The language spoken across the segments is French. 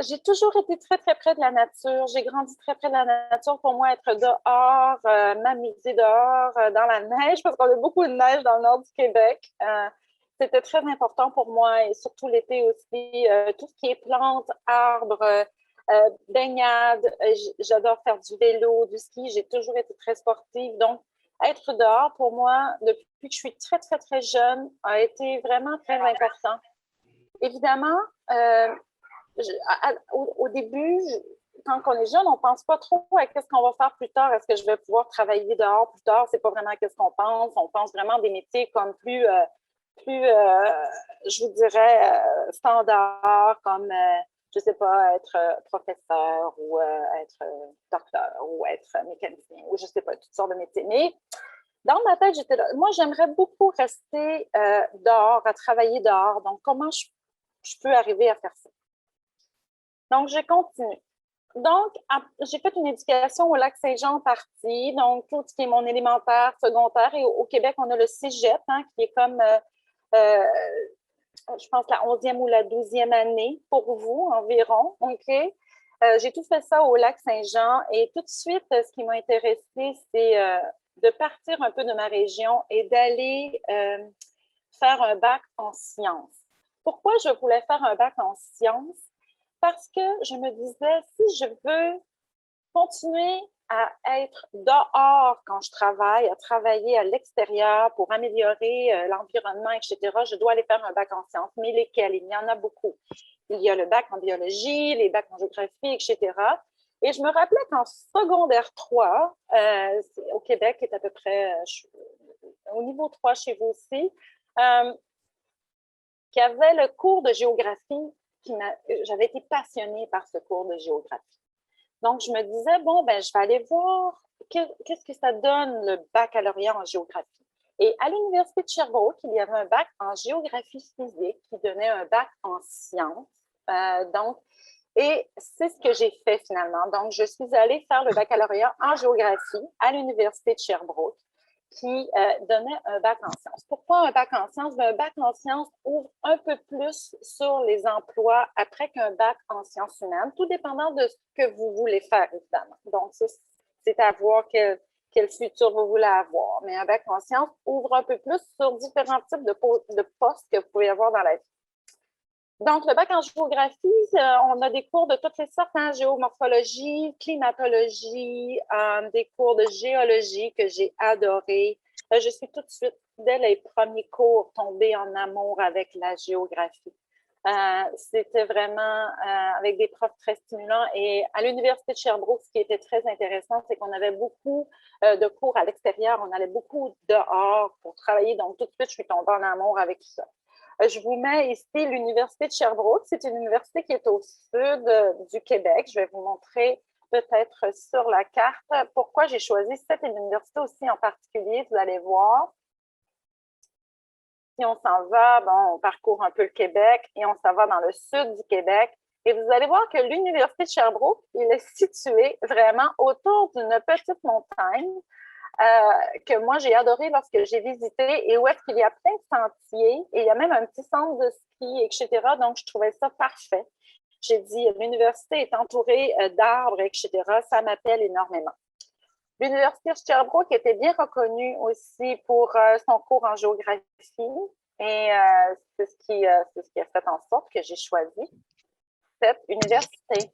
J'ai toujours été très, très près de la nature. J'ai grandi très près de la nature. Pour moi, être dehors, m'amuser dehors, dans la neige, parce qu'on a beaucoup de neige dans le nord du Québec. C'était très important pour moi, et surtout l'été aussi. Tout ce qui est plantes, arbres, baignade. J'adore faire du vélo, du ski. J'ai toujours été très sportive. Donc, être dehors, pour moi, depuis que je suis très, très, très jeune, a été vraiment très important. Évidemment, au début, quand on est jeune, on ne pense pas trop à qu'est-ce qu'on va faire plus tard. Est-ce que je vais pouvoir travailler dehors plus tard? C'est pas vraiment qu'est-ce qu'on pense. On pense vraiment des métiers comme je vous dirais, standards, comme, je ne sais pas, être professeur ou être docteur ou être mécanicien ou je ne sais pas, toutes sortes de métiers. Mais dans ma tête, j'étais là. Moi, j'aimerais beaucoup rester dehors, à travailler dehors. Donc, comment je peux arriver à faire ça? Donc, j'ai continué. Donc, j'ai fait une éducation au Lac-Saint-Jean en partie, donc tout ce qui est mon élémentaire, secondaire. Et au Québec, on a le cégep, hein, qui est comme, euh, je pense, la 11e ou la 12e année pour vous environ. OK? J'ai tout fait ça au Lac-Saint-Jean et tout de suite, ce qui m'a intéressée, c'est de partir un peu de ma région et d'aller faire un bac en sciences. Pourquoi je voulais faire un bac en sciences? Parce que je me disais, si je veux continuer à être dehors quand je travaille, à travailler à l'extérieur pour améliorer l'environnement, etc., je dois aller faire un bac en sciences. Mais lesquels? Il y en a beaucoup. Il y a le bac en biologie, les bacs en géographie, etc. Et je me rappelais qu'en secondaire 3, au Québec, qui est à peu près au niveau 3 chez vous aussi, qu'il y avait le cours de géographie. J'avais été passionnée par ce cours de géographie. Donc, je me disais, bon, ben, je vais aller voir qu'est-ce que ça donne le baccalauréat en géographie. Et à l'Université de Sherbrooke, il y avait un bac en géographie physique qui donnait un bac en sciences. Et c'est ce que j'ai fait finalement. Donc, je suis allée faire le baccalauréat en géographie à l'Université de Sherbrooke qui donnait un bac en sciences. Pourquoi un bac en sciences? Un bac en sciences ouvre un peu plus sur les emplois après qu'un bac en sciences humaines, tout dépendant de ce que vous voulez faire, évidemment. Donc, c'est à voir quel futur vous voulez avoir. Mais un bac en sciences ouvre un peu plus sur différents types de postes que vous pouvez avoir dans la vie. Donc, le bac en géographie, on a des cours de toutes les sortes, hein, géomorphologie, climatologie, des cours de géologie que j'ai adorés. Je suis tout de suite, dès les premiers cours, tombée en amour avec la géographie. C'était vraiment avec des profs très stimulants. Et à l'Université de Sherbrooke, ce qui était très intéressant, c'est qu'on avait beaucoup de cours à l'extérieur. On allait beaucoup dehors pour travailler. Donc, tout de suite, je suis tombée en amour avec tout ça. Je vous mets ici l'Université de Sherbrooke. C'est une université qui est au sud du Québec. Je vais vous montrer peut-être sur la carte pourquoi j'ai choisi cette université aussi en particulier. Vous allez voir. Si on s'en va, bon, on parcourt un peu le Québec et on s'en va dans le sud du Québec. Et vous allez voir que l'Université de Sherbrooke, il est situé vraiment autour d'une petite montagne que moi, j'ai adoré lorsque j'ai visité et où est-ce qu'il y a plein de sentiers et il y a même un petit centre de ski, etc. Donc, je trouvais ça parfait. J'ai dit, l'université est entourée d'arbres, etc. Ça m'appelle énormément. L'Université de Sherbrooke était bien reconnue aussi pour son cours en géographie et c'est ce qui a fait en sorte que j'ai choisi cette université.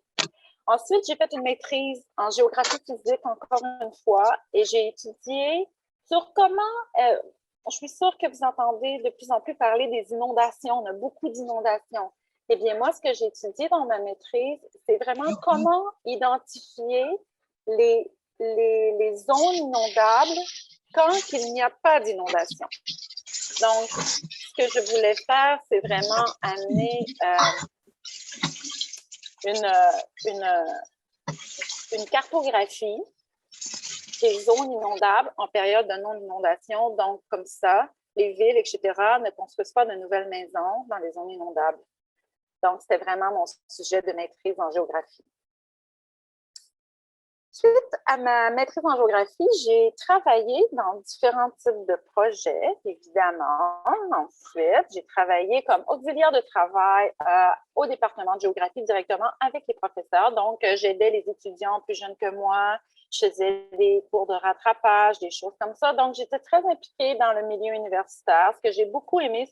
Ensuite, j'ai fait une maîtrise en géographie physique encore une fois et j'ai étudié sur comment, je suis sûre que vous entendez de plus en plus parler des inondations, on a beaucoup d'inondations. Eh bien, moi, ce que j'ai étudié dans ma maîtrise, c'est vraiment comment identifier les zones inondables quand il n'y a pas d'inondation. Donc, ce que je voulais faire, c'est vraiment amener une cartographie des zones inondables en période de non-inondation. Donc, comme ça, les villes, etc., ne construisent pas de nouvelles maisons dans les zones inondables. Donc, c'était vraiment mon sujet de maîtrise en géographie. Suite à ma maîtrise en géographie, j'ai travaillé dans différents types de projets, évidemment. Ensuite, j'ai travaillé comme auxiliaire de travail au département de géographie directement avec les professeurs. Donc, j'aidais les étudiants plus jeunes que moi. Je faisais des cours de rattrapage, des choses comme ça. Donc, j'étais très impliquée dans le milieu universitaire, ce que j'ai beaucoup aimé,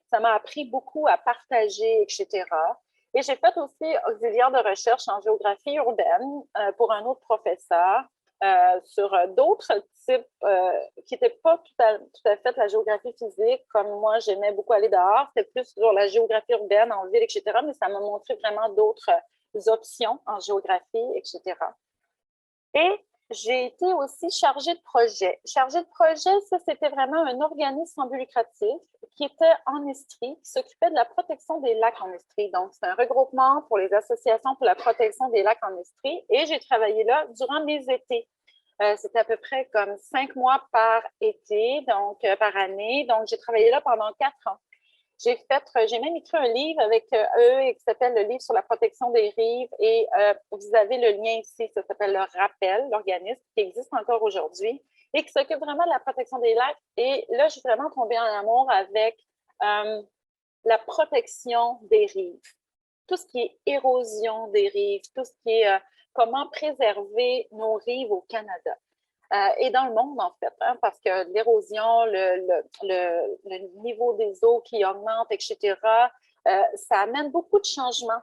ça m'a appris beaucoup à partager, etc. Et j'ai fait aussi auxiliaire de recherche en géographie urbaine pour un autre professeur sur d'autres types qui n'étaient pas tout à fait la géographie physique, comme moi, j'aimais beaucoup aller dehors. C'était plus sur la géographie urbaine, en ville, etc. Mais ça m'a montré vraiment d'autres options en géographie, etc. Et j'ai été aussi chargée de projet. Chargée de projet, ça, c'était vraiment un organisme sans but lucratif qui était en Estrie, qui s'occupait de la protection des lacs en Estrie. Donc, c'est un regroupement pour les associations pour la protection des lacs en Estrie. Et j'ai travaillé là durant mes étés. C'était à peu près comme 5 mois par été, donc par année. Donc, j'ai travaillé là pendant 4 ans. J'ai même écrit un livre avec eux qui s'appelle le livre sur la protection des rives et vous avez le lien ici, ça s'appelle le Rappel, l'organisme qui existe encore aujourd'hui et qui s'occupe vraiment de la protection des lacs. Et là, j'ai vraiment tombé en amour avec la protection des rives. Tout ce qui est érosion des rives, tout ce qui est comment préserver nos rives au Canada. Et dans le monde, en fait, hein, parce que l'érosion, le niveau des eaux qui augmente, etc., ça amène beaucoup de changements.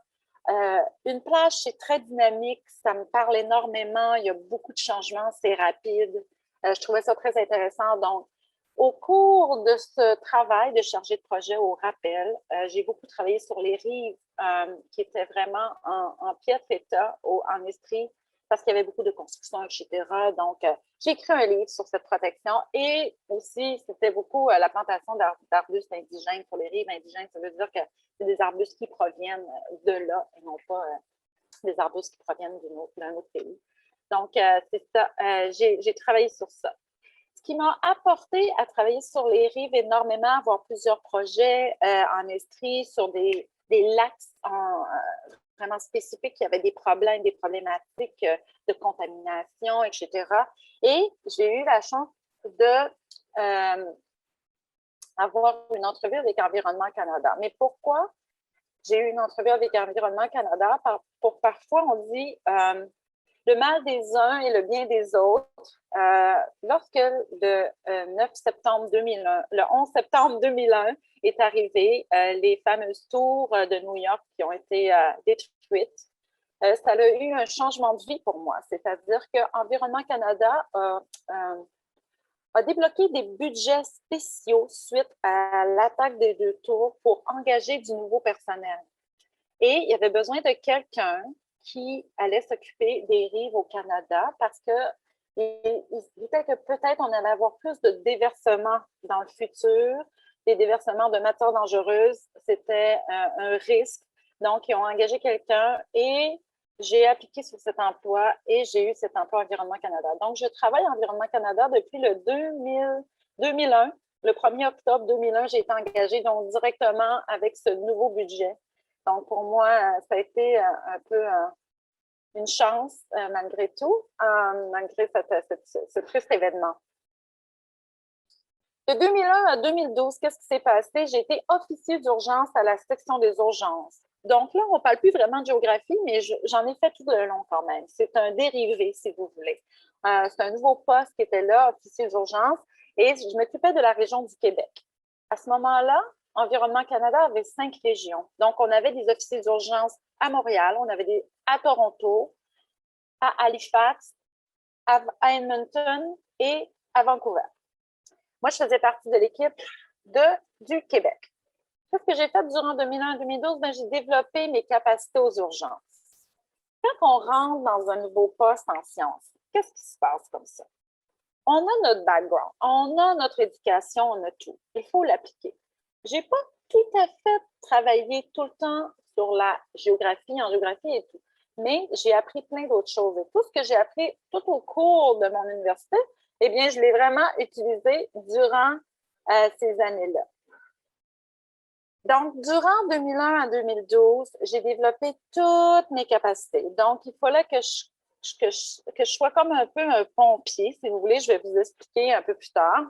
Une plage, c'est très dynamique, ça me parle énormément, il y a beaucoup de changements, c'est rapide. Je trouvais ça très intéressant. Donc, au cours de ce travail de chargé de projet au rappel, j'ai beaucoup travaillé sur les rives qui étaient vraiment en piètre état en Estrie, parce qu'il y avait beaucoup de construction, etc. Donc, j'ai écrit un livre sur cette protection et aussi, c'était beaucoup la plantation d'arbustes indigènes sur les rives indigènes. Ça veut dire que c'est des arbustes qui proviennent de là et non pas des arbustes qui proviennent d'un autre pays. Donc, c'est ça. J'ai travaillé sur ça. Ce qui m'a apporté à travailler sur les rives énormément, avoir plusieurs projets en Estrie sur des lacs vraiment spécifiques qui avaient des problèmes, des problématiques de contamination, etc. Et j'ai eu la chance de avoir une entrevue avec Environnement Canada. Mais pourquoi j'ai eu une entrevue avec Environnement Canada? Pour parfois, on dit le mal des uns et le bien des autres. Lorsque le 9 septembre 2001, le 11 septembre 2001 est arrivé, les fameuses tours de New York qui ont été détruites, ça a eu un changement de vie pour moi. C'est-à-dire qu'Environnement Canada a débloqué des budgets spéciaux suite à l'attaque des 2 tours pour engager du nouveau personnel. Et il y avait besoin de quelqu'un qui allait s'occuper des rives au Canada parce qu'il disait que peut-être on allait avoir plus de déversements dans le futur, des déversements de matières dangereuses. C'était un risque. Donc, ils ont engagé quelqu'un et j'ai appliqué sur cet emploi et j'ai eu cet emploi Environnement Canada. Donc, je travaille à Environnement Canada depuis le 2001. Le 1er octobre 2001, j'ai été engagée donc directement avec ce nouveau budget. Donc, pour moi, ça a été un peu une chance, malgré tout, malgré ce triste événement. De 2001 à 2012, qu'est-ce qui s'est passé? J'ai été officier d'urgence à la section des urgences. Donc là, on ne parle plus vraiment de géographie, mais j'en ai fait tout le long quand même. C'est un dérivé, si vous voulez. C'est un nouveau poste qui était là, officier d'urgence, et je m'occupais de la région du Québec. À ce moment-là, Environnement Canada avait 5 régions. Donc, on avait des officiers d'urgence à Montréal, on avait à Toronto, à Halifax, à Edmonton et à Vancouver. Moi, je faisais partie de l'équipe du Québec. Qu'est-ce que j'ai fait durant 2001-2012? Ben, j'ai développé mes capacités aux urgences. Quand on rentre dans un nouveau poste en sciences, qu'est-ce qui se passe comme ça? On a notre background, on a notre éducation, on a tout. Il faut l'appliquer. Je n'ai pas tout à fait travaillé tout le temps sur la géographie, en géographie et tout, mais j'ai appris plein d'autres choses. Et tout ce que j'ai appris tout au cours de mon université, eh bien, je l'ai vraiment utilisé durant ces années-là. Donc, durant 2001 à 2012, j'ai développé toutes mes capacités. Donc, il fallait que je que je sois comme un peu un pompier, si vous voulez. Je vais vous expliquer un peu plus tard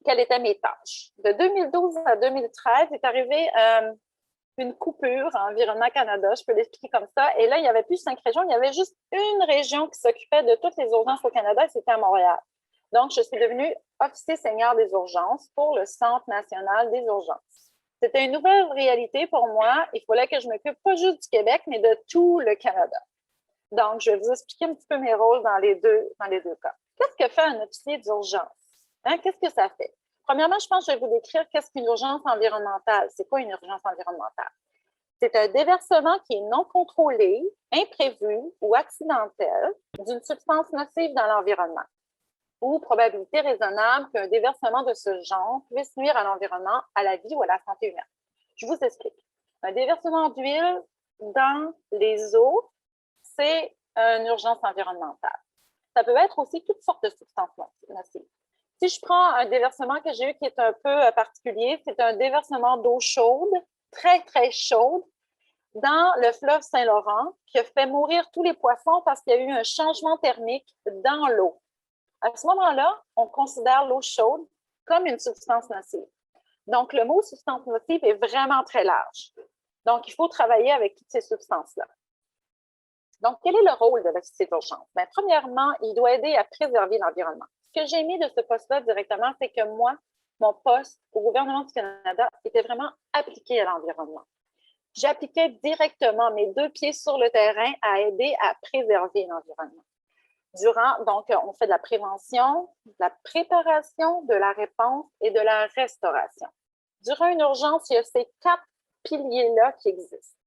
quelles étaient mes tâches. De 2012 à 2013 est arrivé une coupure à Environnement Canada, je peux l'expliquer comme ça. Et là, il n'y avait plus 5 régions, il y avait juste une région qui s'occupait de toutes les urgences au Canada, et c'était à Montréal. Donc, je suis devenue officier senior des urgences pour le Centre national des urgences. C'était une nouvelle réalité pour moi. Il fallait que je m'occupe pas juste du Québec, mais de tout le Canada. Donc, je vais vous expliquer un petit peu mes rôles dans les deux cas. Qu'est-ce que fait un officier d'urgence? Hein? Qu'est-ce que ça fait? Premièrement, je pense que je vais vous décrire qu'est-ce qu'une urgence environnementale. C'est quoi une urgence environnementale? C'est un déversement qui est non contrôlé, imprévu ou accidentel d'une substance nocive dans l'environnement ou probabilité raisonnable qu'un déversement de ce genre puisse nuire à l'environnement, à la vie ou à la santé humaine. Je vous explique. Un déversement d'huile dans les eaux, c'est une urgence environnementale. Ça peut être aussi toutes sortes de substances nocives. Si je prends un déversement que j'ai eu qui est un peu particulier, c'est un déversement d'eau chaude, très, très chaude, dans le fleuve Saint-Laurent, qui a fait mourir tous les poissons parce qu'il y a eu un changement thermique dans l'eau. À ce moment-là, on considère l'eau chaude comme une substance nocive. Donc, le mot substance nocive est vraiment très large. Donc, il faut travailler avec toutes ces substances-là. Donc, quel est le rôle de l'officier d'urgence? Bien, premièrement, il doit aider à préserver l'environnement. Ce que j'ai mis de ce poste-là directement, c'est que moi, mon poste au gouvernement du Canada était vraiment appliqué à l'environnement. J'appliquais directement mes 2 pieds sur le terrain à aider à préserver l'environnement. Donc, on fait de la prévention, de la préparation, de la réponse et de la restauration. Durant une urgence, il y a ces 4 piliers-là qui existent.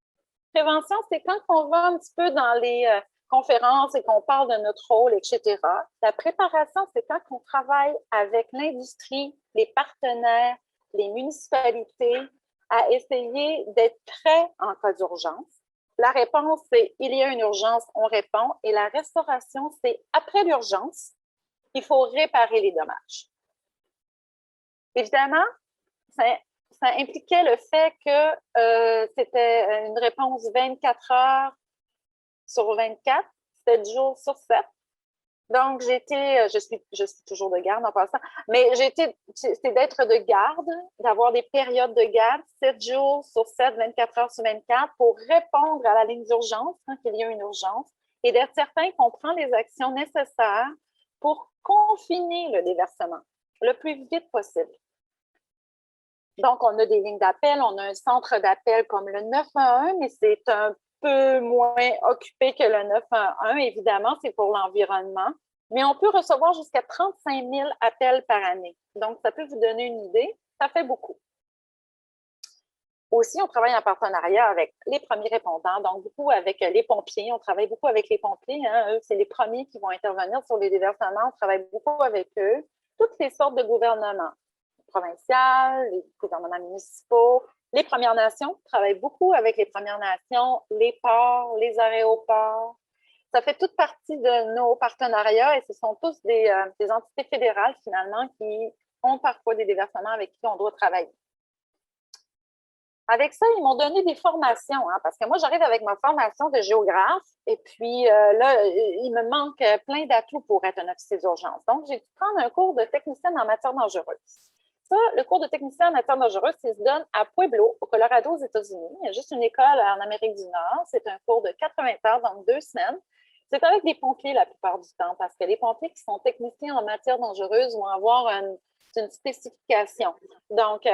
Prévention, c'est quand on va un petit peu dans les conférences et qu'on parle de notre rôle, etc. La préparation, c'est quand on travaille avec l'industrie, les partenaires, les municipalités, à essayer d'être prêt en cas d'urgence. La réponse, c'est il y a une urgence, on répond. Et la restauration, c'est après l'urgence, il faut réparer les dommages. Évidemment, ça impliquait le fait que c'était une réponse 24 heures sur 24, 7 jours sur 7. Donc, je suis toujours de garde en passant, mais c'est d'être de garde, d'avoir des périodes de garde, 7 jours sur 7, 24 heures sur 24, pour répondre à la ligne d'urgence quand il y a une urgence et d'être certain qu'on prend les actions nécessaires pour confiner le déversement le plus vite possible. Donc, on a des lignes d'appel, on a un centre d'appel comme le 911, mais c'est un peu moins occupé que le 911. Évidemment, c'est pour l'environnement. Mais on peut recevoir jusqu'à 35 000 appels par année. Donc, ça peut vous donner une idée. Ça fait beaucoup. Aussi, on travaille en partenariat avec les premiers répondants, donc beaucoup avec les pompiers. On travaille beaucoup avec les pompiers. Hein. Eux, c'est les premiers qui vont intervenir sur les déversements. On travaille beaucoup avec eux. Toutes les sortes de gouvernements provinciales, les gouvernements municipaux, les Premières Nations travaillent beaucoup avec les Premières Nations, les ports, les aéroports. Ça fait toute partie de nos partenariats et ce sont tous des entités fédérales, finalement, qui ont parfois des déversements avec qui on doit travailler. Avec ça, ils m'ont donné des formations, hein, parce que moi, j'arrive avec ma formation de géographe et puis là, il me manque plein d'atouts pour être un officier d'urgence. Donc, j'ai dû prendre un cours de technicienne en matière dangereuse. Ça, le cours de technicien en matière dangereuse, il se donne à Pueblo, au Colorado, aux États-Unis. Il y a juste une école en Amérique du Nord. C'est un cours de 80 heures, donc 2 semaines. C'est avec des pompiers la plupart du temps, parce que les pompiers qui sont techniciens en matière dangereuse vont avoir une spécification. Donc,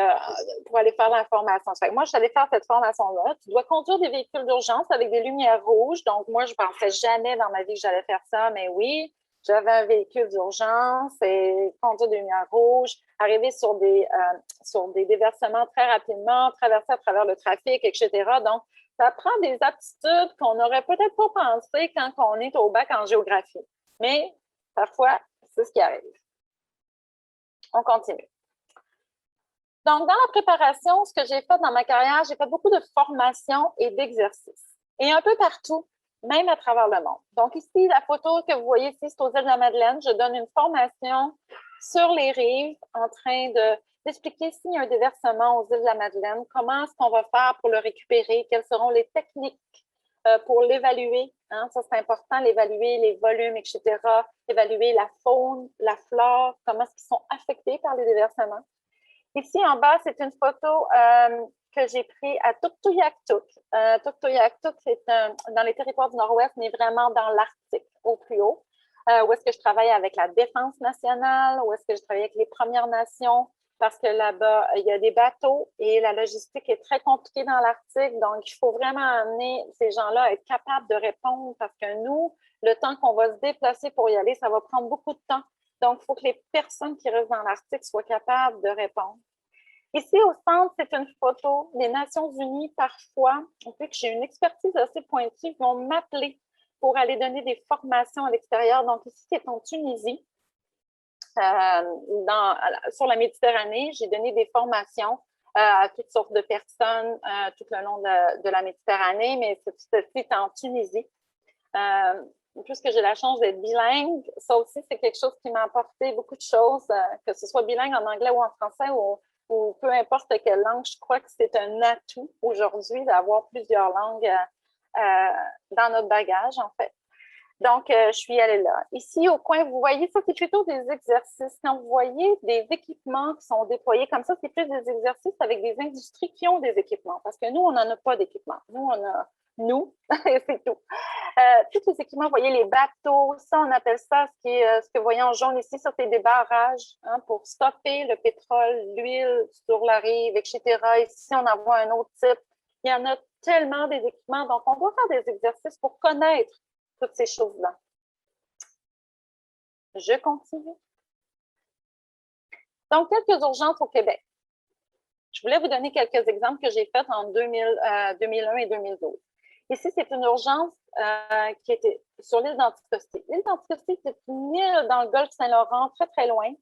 pour aller faire la formation. Moi, je suis allée faire cette formation-là. Tu dois conduire des véhicules d'urgence avec des lumières rouges. Donc, moi, je ne pensais jamais dans ma vie que j'allais faire ça, mais oui, j'avais un véhicule d'urgence et conduire des lumières rouges, arriver sur des déversements très rapidement, traverser à travers le trafic, etc. Donc, ça prend des aptitudes qu'on n'aurait peut-être pas pensé quand on est au bac en géographie. Mais parfois, c'est ce qui arrive. On continue. Donc, dans la préparation, ce que j'ai fait dans ma carrière, j'ai fait beaucoup de formations et d'exercices. Et un peu partout, même à travers le monde. Donc, ici, la photo que vous voyez ici, c'est aux îles de la Madeleine. Je donne une formation sur les rives en train d'expliquer s'il y a un déversement aux îles de la Madeleine, comment est-ce qu'on va faire pour le récupérer, quelles seront les techniques pour l'évaluer, Hein? Ça, c'est important, l'évaluer, les volumes, etc., évaluer la faune, la flore, comment est-ce qu'ils sont affectés par les déversements. Ici, en bas, c'est une photo que j'ai prise à Tuktoyaktuk. Tuktoyaktuk, c'est dans les territoires du Nord-Ouest, mais vraiment dans l'Arctique, au plus haut, où est-ce que je travaille avec la Défense nationale, où est-ce que je travaille avec les Premières Nations, parce que là-bas, il y a des bateaux et la logistique est très compliquée dans l'Arctique. Donc, il faut vraiment amener ces gens-là à être capables de répondre parce que nous, le temps qu'on va se déplacer pour y aller, ça va prendre beaucoup de temps. Donc, il faut que les personnes qui restent dans l'Arctique soient capables de répondre. Ici, au centre, c'est une photo des Nations unies. Parfois, vu que j'ai une expertise assez pointue, ils vont m'appeler pour aller donner des formations à l'extérieur. Donc, ici, c'est en Tunisie. Sur la Méditerranée, j'ai donné des formations à toutes sortes de personnes tout le long de la Méditerranée, mais c'est en Tunisie. Puisque j'ai la chance d'être bilingue, ça aussi, c'est quelque chose qui m'a apporté beaucoup de choses, que ce soit bilingue en anglais ou en français ou peu importe quelle langue. Je crois que c'est un atout aujourd'hui d'avoir plusieurs langues dans notre bagage, en fait. Donc, je suis allée là. Ici, au coin, vous voyez, ça, c'est plutôt des exercices. Quand vous voyez des équipements qui sont déployés comme ça, c'est plus des exercices avec des industries qui ont des équipements. Parce que nous, on n'en a pas d'équipement. Nous, on a nous, et c'est tout. Tous les équipements, vous voyez, les bateaux, ça, on appelle ça, ce que vous voyez en jaune ici, ça, c'est des barrages pour stopper le pétrole, l'huile sur la rive, etc. Ici, on en voit un autre type. Il y en a tellement des équipements. Donc, on doit faire des exercices pour connaître toutes ces choses-là. Je continue. Donc, quelques urgences au Québec. Je voulais vous donner quelques exemples que j'ai faits en 2001 et 2012. Ici, c'est une urgence qui était sur l'île d'Anticosti. L'île d'Anticosti, c'est une île dans le golfe Saint-Laurent, très, très loin.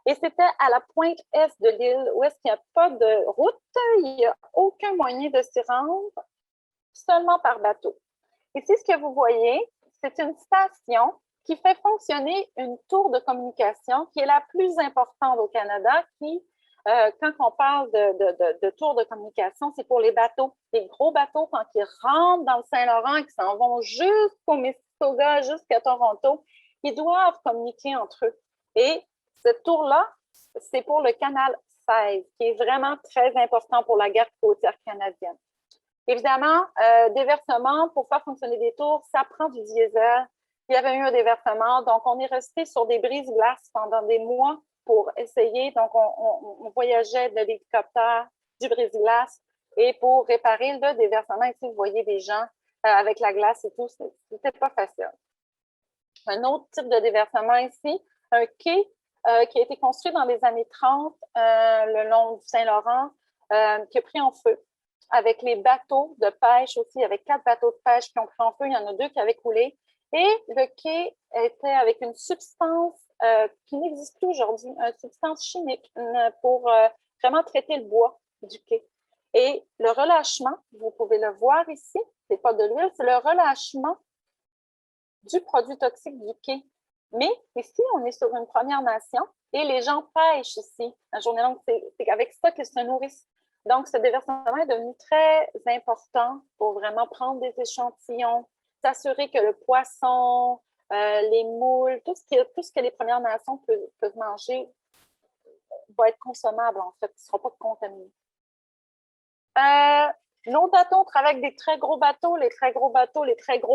Et c'était à la pointe est de l'île, où est-ce qu'il n'y a pas de route, il n'y a aucun moyen de s'y rendre, seulement par bateau. Ici, ce que vous voyez, c'est une station qui fait fonctionner une tour de communication qui est la plus importante au Canada, qui, quand on parle de tour de communication, c'est pour les bateaux. Les gros bateaux, quand ils rentrent dans le Saint-Laurent et qu'ils s'en vont jusqu'au Mississauga, jusqu'à Toronto, ils doivent communiquer entre eux. Et cette tour-là, c'est pour le canal 16, qui est vraiment très important pour la garde côtière canadienne. Évidemment, déversement, pour faire fonctionner des tours, ça prend du diesel. Il y avait eu un déversement, donc on est resté sur des brise-glaces pendant des mois pour essayer. Donc, on voyageait de l'hélicoptère, du brise-glace, et pour réparer le déversement, ici, vous voyez des gens avec la glace et tout, c'était pas facile. Un autre type de déversement ici, un quai qui a été construit dans les années 30 le long du Saint-Laurent, qui a pris en feu avec les bateaux de pêche aussi, avec 4 bateaux de pêche qui ont pris en feu, il y en a 2 qui avaient coulé. Et le quai était avec une substance qui n'existe plus aujourd'hui, une substance chimique pour vraiment traiter le bois du quai. Et le relâchement, vous pouvez le voir ici, c'est pas de l'huile, c'est le relâchement du produit toxique du quai. Mais ici, on est sur une Première Nation et les gens pêchent ici. La journée longue, c'est avec ça qu'ils se nourrissent. Donc, ce déversement est devenu très important pour vraiment prendre des échantillons, s'assurer que le poisson, les moules, tout ce que les Premières Nations peuvent manger va être consommable, en fait, il ne sera pas contaminé. Nos bateaux, on travaille avec des très gros bateaux, les très gros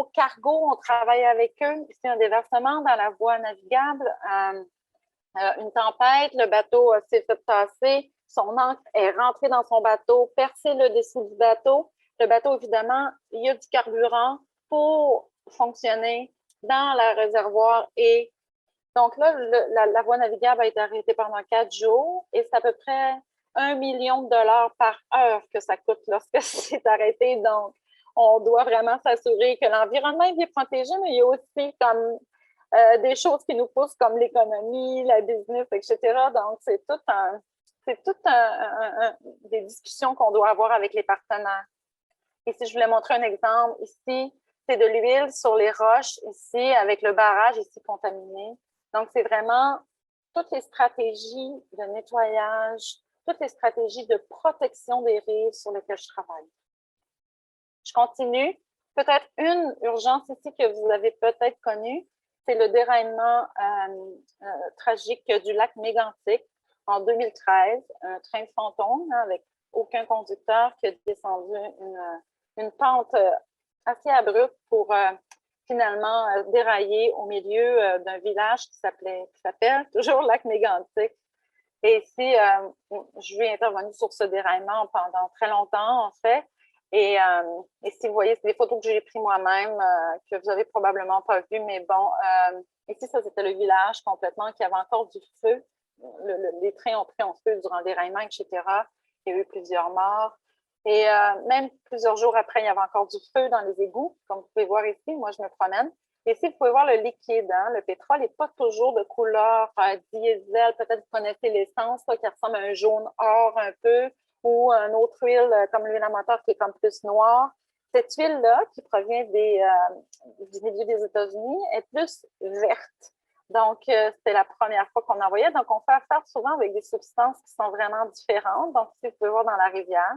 cargos, on travaille avec eux. C'est un déversement dans la voie navigable. Une tempête, le bateau s'est fait tasser, son ancre est rentrée dans son bateau, percé le dessous du bateau. Le bateau, évidemment, il y a du carburant pour fonctionner dans le réservoir. Et donc là, la voie navigable a été arrêtée pendant 4 jours et c'est à peu près 1 million de dollars par heure que ça coûte lorsque c'est arrêté. Donc, on doit vraiment s'assurer que l'environnement est bien protégé, mais il y a aussi comme des choses qui nous poussent comme l'économie, la business, etc. Donc, c'est tout des discussions qu'on doit avoir avec les partenaires. Ici, je voulais montrer un exemple. Ici, c'est de l'huile sur les roches, ici, avec le barrage, ici, contaminé. Donc, c'est vraiment toutes les stratégies de nettoyage, toutes les stratégies de protection des rives sur lesquelles je travaille. Je continue. Peut-être une urgence ici que vous avez peut-être connue, c'est le déraillement tragique du lac Mégantic en 2013, un train fantôme avec aucun conducteur qui a descendu une pente assez abrupte pour finalement dérailler au milieu d'un village qui s'appelle toujours lac Mégantic. Et ici, je vais intervenir sur ce déraillement pendant très longtemps, en fait. Et si vous voyez, c'est des photos que j'ai prises moi-même, que vous avez probablement pas vues, mais bon, ici, ça, c'était le village complètement qui avait encore du feu. Les trains ont pris en feu durant le déraillement, etc. Il y a eu plusieurs morts. Et même plusieurs jours après, il y avait encore du feu dans les égouts. Comme vous pouvez voir ici, moi, je me promène. Et ici, vous pouvez voir le liquide. Hein? Le pétrole n'est pas toujours de couleur diesel. Peut-être que vous connaissez l'essence qui ressemble à un jaune or un peu, ou une autre huile comme l'huile à moteur qui est comme plus noire. Cette huile-là, qui provient du milieu des États-Unis, est plus verte. Donc, c'était la première fois qu'on en voyait. Donc, on fait affaire souvent avec des substances qui sont vraiment différentes. Donc, ici, vous pouvez voir dans la rivière.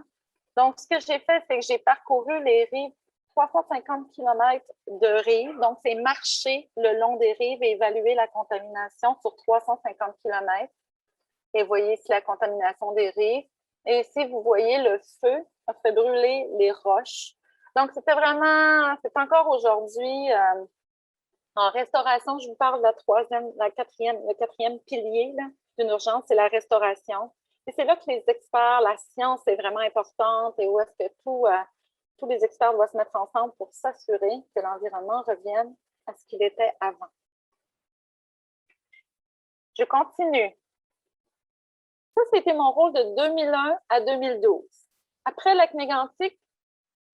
Donc, ce que j'ai fait, c'est que j'ai parcouru les rives, 350 km de rives. Donc, c'est marcher le long des rives et évaluer la contamination sur 350 km. Et vous voyez ici la contamination des rives. Et ici, vous voyez le feu a fait brûler les roches. Donc, c'est encore aujourd'hui en restauration. Je vous parle de le quatrième pilier d'une urgence, c'est la restauration. Et c'est là que les experts, la science est vraiment importante et où est-ce que tous les experts doivent se mettre ensemble pour s'assurer que l'environnement revienne à ce qu'il était avant. Je continue. Ça, c'était mon rôle de 2001 à 2012. Après lac Mégantic,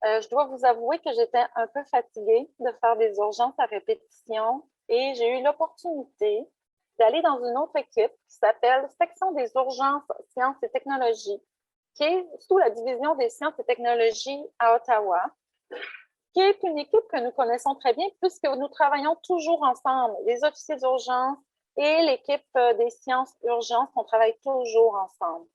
je dois vous avouer que j'étais un peu fatiguée de faire des urgences à répétition et j'ai eu l'opportunité d'aller dans une autre équipe qui s'appelle Section des urgences sciences et technologies, qui est sous la division des sciences et technologies à Ottawa, qui est une équipe que nous connaissons très bien puisque nous travaillons toujours ensemble. Les officiers d'urgence et l'équipe des sciences urgences, on travaille toujours ensemble.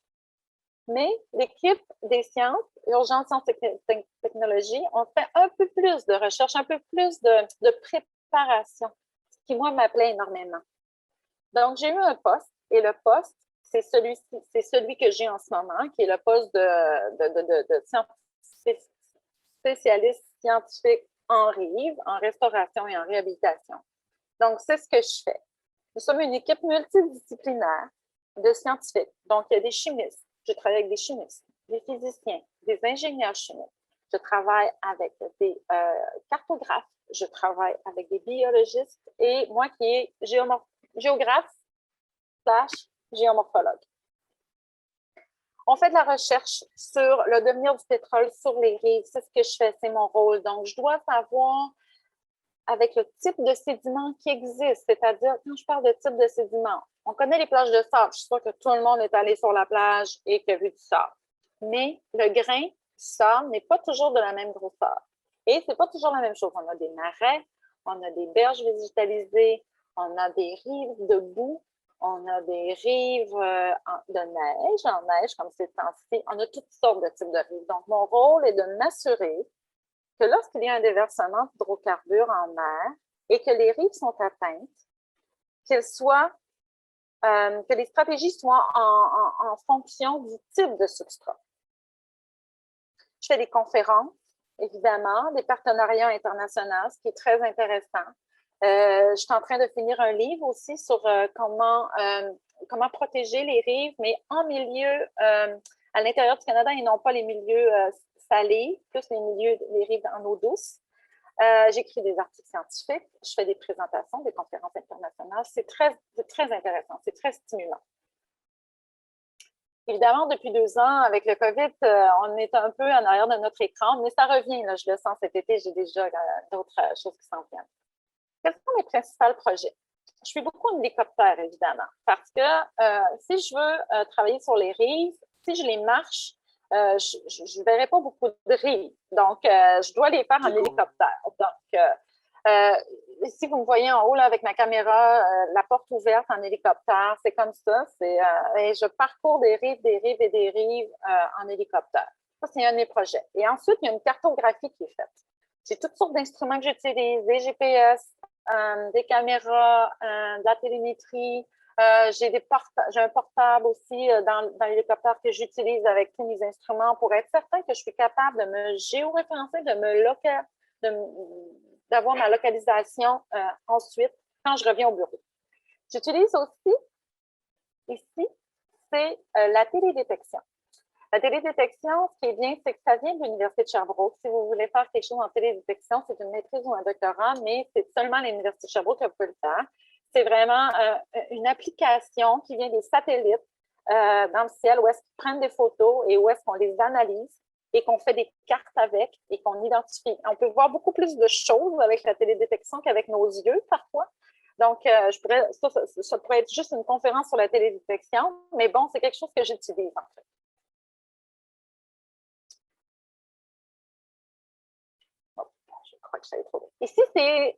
Mais l'équipe des sciences, urgences, sciences et technologies, on fait un peu plus de recherche, un peu plus de préparation, ce qui, moi, m'appelait énormément. Donc, j'ai eu un poste, et le poste, c'est celui que j'ai en ce moment, qui est le poste de spécialiste scientifique en rive, en restauration et en réhabilitation. Donc, c'est ce que je fais. Nous sommes une équipe multidisciplinaire de scientifiques. Donc, il y a des chimistes. Je travaille avec des chimistes, des physiciens, des ingénieurs chimiques. Je travaille avec des cartographes. Je travaille avec des biologistes et moi qui est géographe / géomorphologue. On fait de la recherche sur le devenir du pétrole sur les rives. C'est ce que je fais, c'est mon rôle. Donc, je dois savoir avec le type de sédiment qui existe, c'est-à-dire, quand je parle de type de sédiment, on connaît les plages de sable. Je suis sûre que tout le monde est allé sur la plage et qu'il a vu du sable. Mais le grain du sable n'est pas toujours de la même grosseur. Et ce n'est pas toujours la même chose. On a des marais, on a des berges végétalisées, on a des rives de boue, on a des rives en neige, comme ces temps-ci. On a toutes sortes de types de rives. Donc, mon rôle est de m'assurer que lorsqu'il y a un déversement d'hydrocarbures en mer et que les rives sont atteintes, que les stratégies soient en fonction du type de substrat. Je fais des conférences, évidemment, des partenariats internationaux, ce qui est très intéressant. Je suis en train de finir un livre aussi sur comment protéger les rives, mais en milieu à l'intérieur du Canada et non pas les milieux salés, plus les rives en eau douce. J'écris des articles scientifiques, je fais des présentations, des conférences internationales. C'est très intéressant, c'est très stimulant. Évidemment, depuis 2 ans, avec le COVID, on est un peu en arrière de notre écran, mais ça revient, là, je le sens cet été, j'ai déjà d'autres choses qui s'en viennent. Quels sont mes principaux projets? Je suis beaucoup en hélicoptère, évidemment, parce que si je veux travailler sur les rives, si je les marche, je ne verrai pas beaucoup de rives. Donc, je dois les faire en hélicoptère. Donc, si vous me voyez en haut là, avec ma caméra, la porte ouverte en hélicoptère, c'est comme ça. Et je parcours des rives et des rives en hélicoptère. Ça, c'est un de mes projets. Et ensuite, il y a une cartographie qui est faite. J'ai toutes sortes d'instruments que j'utilise, des GPS, des caméras, de la télémétrie. J'ai un portable aussi dans l'hélicoptère que j'utilise avec tous mes instruments pour être certain que je suis capable de me géoréférencer, d'avoir ma localisation ensuite quand je reviens au bureau. J'utilise aussi ici, c'est la télédétection. La télédétection, ce qui est bien, c'est que ça vient de l'Université de Sherbrooke. Si vous voulez faire quelque chose en télédétection, c'est une maîtrise ou un doctorat, mais c'est seulement l'Université de Sherbrooke que vous pouvez le faire. C'est vraiment une application qui vient des satellites dans le ciel où est-ce qu'ils prennent des photos et où est-ce qu'on les analyse et qu'on fait des cartes avec et qu'on identifie. On peut voir beaucoup plus de choses avec la télédétection qu'avec nos yeux parfois. Donc, ça pourrait être juste une conférence sur la télédétection, mais bon, c'est quelque chose que j'utilise en fait. Ici, c'est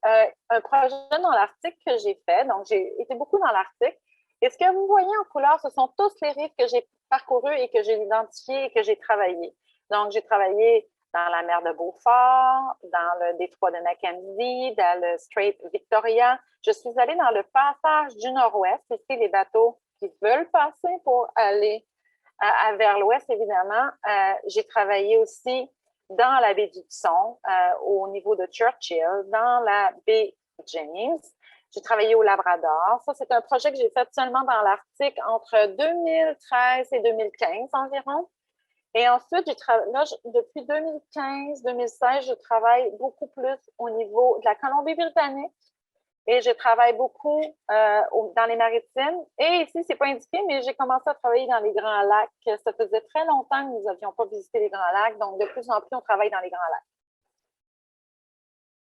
un projet dans l'Arctique que j'ai fait. Donc, j'ai été beaucoup dans l'Arctique. Et ce que vous voyez en couleur, ce sont tous les rives que j'ai parcourus et que j'ai identifiés et que j'ai travaillé. Donc, j'ai travaillé dans la mer de Beaufort, dans le détroit de Mackenzie, dans le Strait Victoria. Je suis allée dans le passage du Nord-Ouest, ici, les bateaux qui veulent passer pour aller vers l'Ouest, évidemment. J'ai travaillé aussi dans la baie d'Hudson, au niveau de Churchill, dans la baie James. J'ai travaillé au Labrador. Ça, c'est un projet que j'ai fait seulement dans l'Arctique entre 2013 et 2015 environ. Et ensuite, depuis 2015-2016, je travaille beaucoup plus au niveau de la Colombie-Britannique. Et je travaille beaucoup dans les maritimes. Et ici, c'est pas indiqué, mais j'ai commencé à travailler dans les Grands Lacs. Ça faisait très longtemps que nous n'avions pas visité les Grands Lacs. Donc, de plus en plus, on travaille dans les Grands Lacs.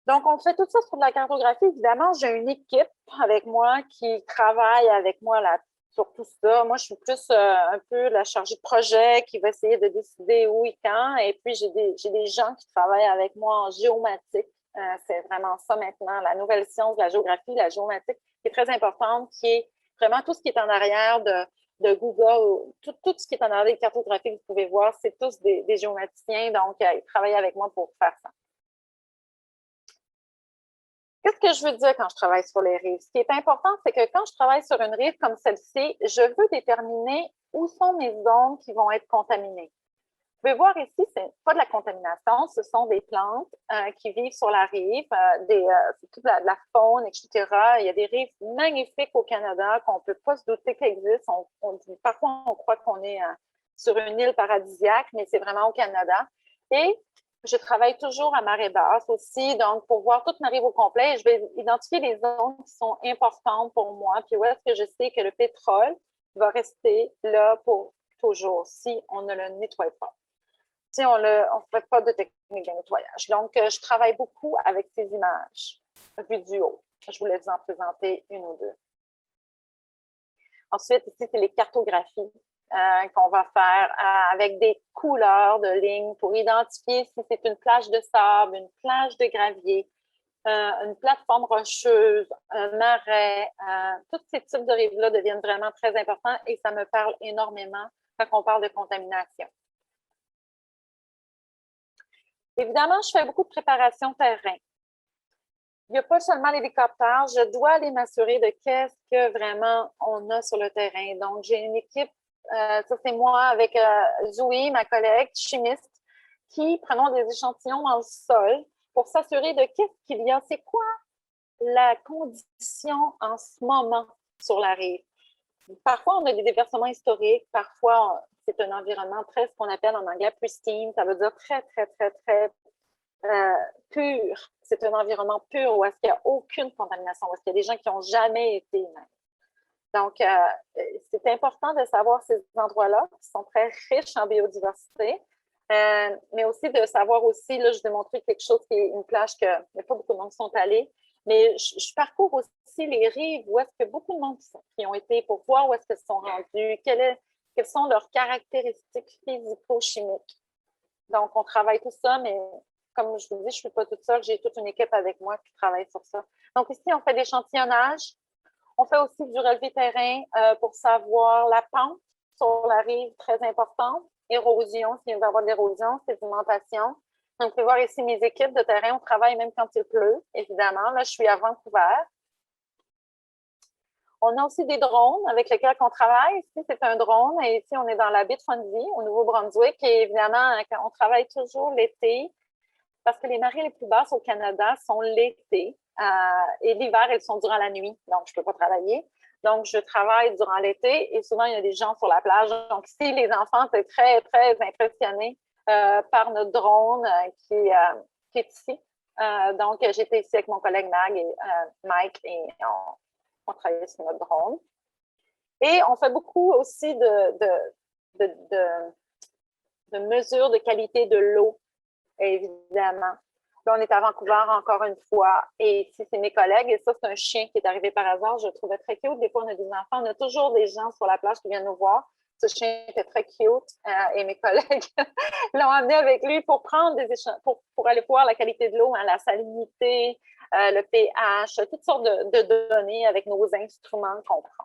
Donc, on fait tout ça sur de la cartographie. Évidemment, j'ai une équipe avec moi qui travaille avec moi là, sur tout ça. Moi, je suis plus un peu la chargée de projet qui va essayer de décider où et quand. Et puis, j'ai des gens qui travaillent avec moi en géomatique. C'est vraiment ça maintenant, la nouvelle science de la géographie, la géomatique, qui est très importante, qui est vraiment tout ce qui est en arrière de Google, tout ce qui est en arrière des cartographies que vous pouvez voir, c'est tous des géomaticiens, donc ils travaillent avec moi pour faire ça. Qu'est-ce que je veux dire quand je travaille sur les rives? Ce qui est important, c'est que quand je travaille sur une rive comme celle-ci, je veux déterminer où sont mes zones qui vont être contaminées. Vous pouvez voir ici, ce n'est pas de la contamination, ce sont des plantes qui vivent sur la rive, toute la faune, etc. Il y a des rives magnifiques au Canada qu'on ne peut pas se douter qu'elles existent. Parfois, on croit qu'on est sur une île paradisiaque, mais c'est vraiment au Canada. Et je travaille toujours à marée basse aussi, donc pour voir toute ma rive au complet, je vais identifier les zones qui sont importantes pour moi, puis où est-ce que je sais que le pétrole va rester là pour toujours si on ne le nettoie pas. Si on ne fait pas de technique de nettoyage. Donc, je travaille beaucoup avec ces images vues du haut. Je voulais vous en présenter une ou deux. Ensuite, ici, c'est les cartographies qu'on va faire avec des couleurs de lignes pour identifier si c'est une plage de sable, une plage de gravier, une plateforme rocheuse, un marais. Tous ces types de rives-là deviennent vraiment très importants et ça me parle énormément quand on parle de contamination. Évidemment, je fais beaucoup de préparation terrain. Il n'y a pas seulement l'hélicoptère, je dois aller m'assurer de qu'est-ce que vraiment on a sur le terrain. Donc, j'ai une équipe, ça c'est moi avec Zoé, ma collègue chimiste, qui prenons des échantillons dans le sol pour s'assurer de qu'est-ce qu'il y a, c'est quoi la condition en ce moment sur la rive. Parfois, on a des déversements historiques, parfois, c'est un environnement très, ce qu'on appelle en anglais pristine, ça veut dire très, très, très, très pur. C'est un environnement pur où est-ce qu'il n'y a aucune contamination, où est-ce qu'il y a des gens qui n'ont jamais été même. Donc, c'est important de savoir ces endroits-là qui sont très riches en biodiversité, mais aussi de savoir aussi, là, je vais montrer quelque chose qui est une plage que il n'y a pas beaucoup de monde qui sont allés, mais je parcours aussi les rives où est-ce que beaucoup de monde qui ont été pour voir où est-ce qu'elles sont rendues, quelles sont leurs caractéristiques physico-chimiques. Donc, on travaille tout ça, mais comme je vous dis, je ne suis pas toute seule, j'ai toute une équipe avec moi qui travaille sur ça. Donc, ici, on fait l'échantillonnage. On fait aussi du relevé terrain pour savoir la pente sur la rive, très importante. Érosion, s'il vient d'avoir de l'érosion, sédimentation. Donc, vous pouvez voir ici mes équipes de terrain. On travaille même quand il pleut, évidemment. Là, je suis à Vancouver. On a aussi des drones avec lesquels on travaille. Ici, c'est un drone. Et ici, on est dans la baie de Fundy, au Nouveau-Brunswick. Et évidemment, on travaille toujours l'été parce que les marées les plus basses au Canada sont l'été. Et l'hiver, elles sont durant la nuit. Donc, je ne peux pas travailler. Donc, je travaille durant l'été et souvent, il y a des gens sur la plage. Donc, ici, les enfants étaient très, très impressionnés par notre drone qui est ici. Donc, j'étais ici avec mon collègue Mike et on travaillait sur notre drone. Et on fait beaucoup aussi de mesures de qualité de l'eau, évidemment. Là, on est à Vancouver encore une fois. Et ici, c'est mes collègues. Et ça, c'est un chien qui est arrivé par hasard. Je le trouvais très cute. Des fois, on a des enfants. On a toujours des gens sur la plage qui viennent nous voir. Ce chien était très cute. Et mes collègues l'ont amené avec lui pour prendre des échanges, pour aller voir la qualité de l'eau, hein, la salinité, le pH, toutes sortes de données avec nos instruments qu'on prend.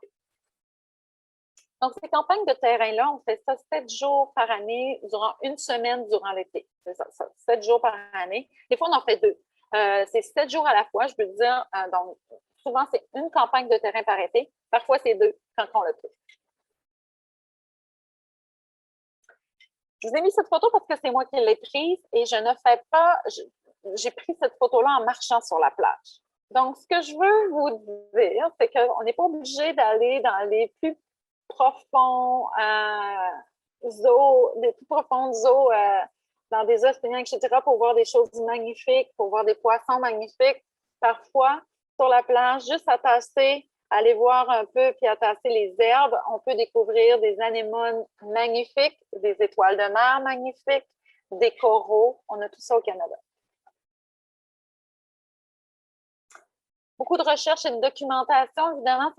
Donc, ces campagnes de terrain-là, on fait ça 7 jours par année, durant une semaine durant l'été. C'est ça, 7 jours par année. Des fois, on en fait 2. C'est 7 jours à la fois, je peux dire. Donc, souvent, c'est une campagne de terrain par été. Parfois, c'est 2 quand on le peut. Je vous ai mis cette photo parce que c'est moi qui l'ai prise et je ne fais pas... J'ai pris cette photo-là en marchant sur la plage. Donc, ce que je veux vous dire, c'est qu'on n'est pas obligé d'aller dans les plus profonds des plus profondes eaux dans des océans, etc., pour voir des choses magnifiques, pour voir des poissons magnifiques. Parfois, sur la plage, juste à tasser, aller voir un peu, puis à tasser les herbes, on peut découvrir des anémones magnifiques, des étoiles de mer magnifiques, des coraux. On a tout ça au Canada. Beaucoup de recherche et de documentation, évidemment,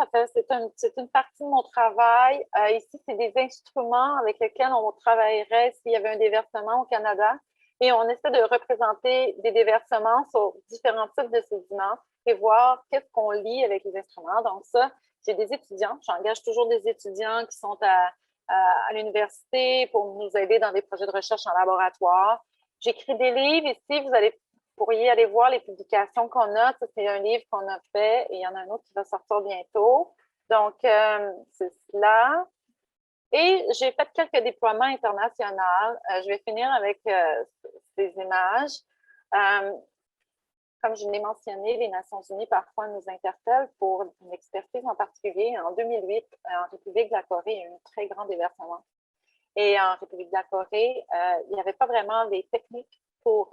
c'est une partie de mon travail. Ici, c'est des instruments avec lesquels on travaillerait s'il y avait un déversement au Canada. Et on essaie de représenter des déversements sur différents types de sédiments et voir qu'est-ce qu'on lit avec les instruments. Donc ça, j'ai des étudiants. J'engage toujours des étudiants qui sont à l'université pour nous aider dans des projets de recherche en laboratoire. J'écris des livres. Ici, pourriez aller voir les publications qu'on a. Ça, c'est un livre qu'on a fait et il y en a un autre qui va sortir bientôt. Donc, c'est cela. Et j'ai fait quelques déploiements internationaux. Je vais finir avec ces images. Comme je l'ai mentionné, les Nations unies parfois nous interpellent pour une expertise en particulier. En 2008, en République de la Corée, il y a eu un très grand déversement. Et en République de la Corée, il n'y avait pas vraiment des techniques pour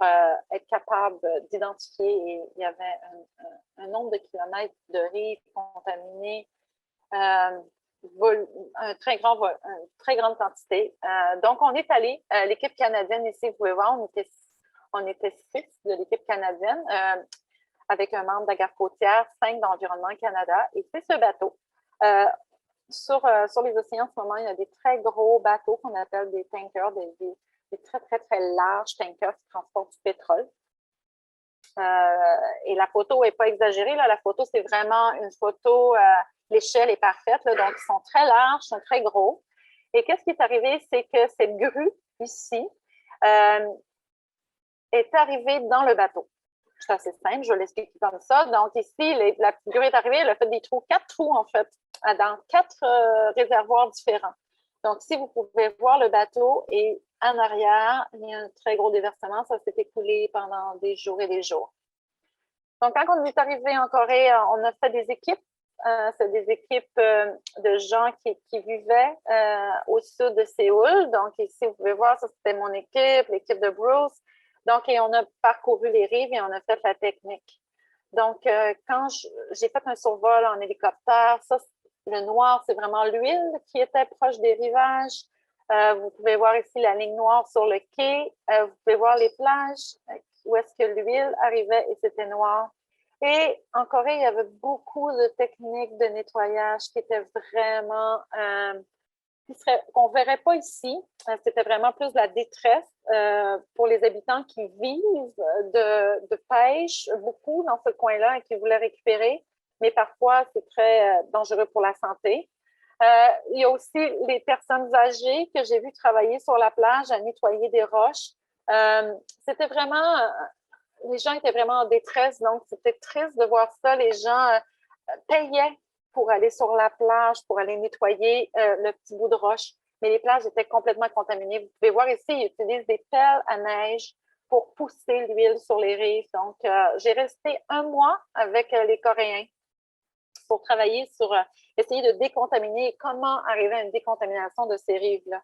être capable d'identifier. Et il y avait un nombre de kilomètres de rives contaminés, une très grande quantité. Donc, on est allé, l'équipe canadienne ici, vous pouvez voir, on était 6 de l'équipe canadienne avec un membre d'Agar Côtière, 5 d'Environnement Canada. Et c'est ce bateau. Sur les océans, en ce moment, il y a des très gros bateaux qu'on appelle des tankers, des très, très, très larges tankers qui transportent du pétrole. Et la photo n'est pas exagérée. Là. La photo, c'est vraiment une photo, l'échelle est parfaite. Là, donc, ils sont très larges, ils sont très gros. Et qu'est-ce qui est arrivé? C'est que cette grue, ici, est arrivée dans le bateau. C'est assez simple, je vais l'expliquer comme ça. Donc, ici, la petite grue est arrivée, elle a fait des trous, 4 trous, en fait, dans 4 réservoirs différents. Donc, si vous pouvez voir le bateau et en arrière, il y a un très gros déversement. Ça s'est écoulé pendant des jours et des jours. Donc, quand on est arrivé en Corée, on a fait des équipes. C'est des équipes de gens qui vivaient au sud de Séoul. Donc, ici, vous pouvez voir, ça, c'était mon équipe, l'équipe de Bruce. Donc, et on a parcouru les rives et on a fait la technique. Donc, quand j'ai fait un survol en hélicoptère, ça, le noir, c'est vraiment l'huile qui était proche des rivages. Vous pouvez voir ici la ligne noire sur le quai. Vous pouvez voir les plages où est-ce que l'huile arrivait et c'était noir. Et en Corée, il y avait beaucoup de techniques de nettoyage qui étaient vraiment qu'on ne verrait pas ici. C'était vraiment plus de la détresse pour les habitants qui vivent de pêche, beaucoup dans ce coin-là et qui voulaient récupérer, mais parfois c'est très dangereux pour la santé. Il y a aussi les personnes âgées que j'ai vues travailler sur la plage à nettoyer des roches C'était vraiment, les gens étaient vraiment en détresse, donc c'était triste de voir ça. Les gens payaient pour aller sur la plage, pour aller nettoyer le petit bout de roche, mais les plages étaient complètement contaminées. Vous pouvez voir ici, ils utilisent des pelles à neige pour pousser l'huile sur les rives. Donc, j'ai resté un mois avec les Coréens pour travailler sur essayer de décontaminer et comment arriver à une décontamination de ces rives-là.